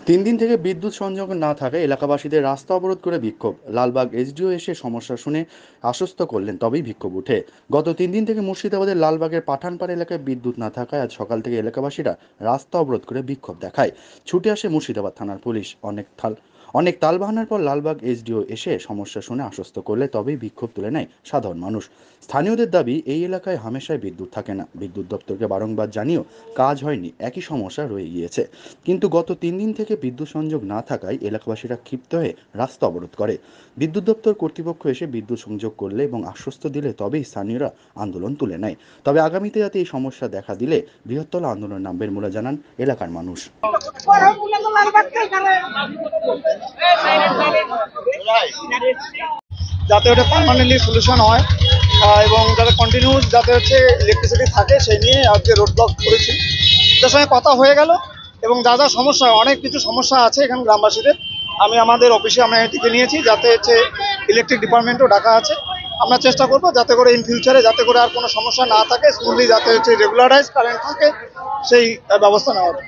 দিন থেকে বিদ্যুৎ সংযোগ না থাকায় এলাকাবাসীদের রাস্তা অবরোধ করে বিক্ষোভ। লালবাগ এসডিও এসে সমস্যা শুনে আশ্বস্ত করলেন, তবেই বিক্ষোভ উঠে। গত 3 দিন থেকে মুর্শিদাবাদের লালবাগের পাঠানপাড়া এলাকায় বিদ্যুৎ না থাকায় আজ সকাল থেকে এলাকাবাসীরা রাস্তা অবরোধ করে বিক্ষোভ দেখায়। ছুটে আসে মুর্শিদাবাদ থানার পুলিশ। অনেক তালবাহানার পর লালবাগ এসডিও এসে সমস্যা শুনে আশ্বস্ত করলে তবেই বিক্ষোভ তুলে নেয় সাধারণ মানুষ। স্থানীয়দের দাবি, এই এলাকায় হামেশাই বিদ্যুৎ থাকে না। বিদ্যুৎ দপ্তরকে বারংবার জানিয়েও কাজ হয়নি, একই সমস্যা রয়ে গিয়েছে। কিন্তু গত 3 দিন থেকে বিদ্যুৎ সংযোগ না থাকায় এলাকাবাসীরা ক্ষিপ্ত হয়ে রাস্তা অবরোধ করে। বিদ্যুৎ দপ্তর কর্তৃপক্ষ এসে বিদ্যুৎ সংযোগ করলে এবং আশ্বস্ত দিলে তবেই স্থানীয়রা আন্দোলন তুলে নেয়। তবে আগামীতে যাতে এই সমস্যা দেখা দিলে বৃহত্তর আন্দোলন নামবেন বলে জানান এলাকার মানুষ। যাতে ওটা পার্মানেন্টলি সলিউশন হয় এবং যাতে কন্টিনিউস যাতে হচ্ছে ইলেকট্রিসিটি থাকে সেই নিয়ে আজকে রোড ব্লক করেছি। তার সঙ্গে কথা হয়ে গেল এবং যা যা সমস্যা, অনেক কিছু সমস্যা আছে এখানে গ্রামবাসীদের। আমি আমাদের অফিসে আমি এটিকে নিয়েছি, যাতে হচ্ছে ইলেকট্রিক ডিপার্টমেন্টও ডাকা আছে। আমরা চেষ্টা করবো যাতে করে ইন ফিউচারে যাতে করে আর কোনো সমস্যা না থাকে, স্মুথলি যাতে হচ্ছে রেগুলারাইজ কারেন্ট থাকে সেই ব্যবস্থা নেওয়া হবে।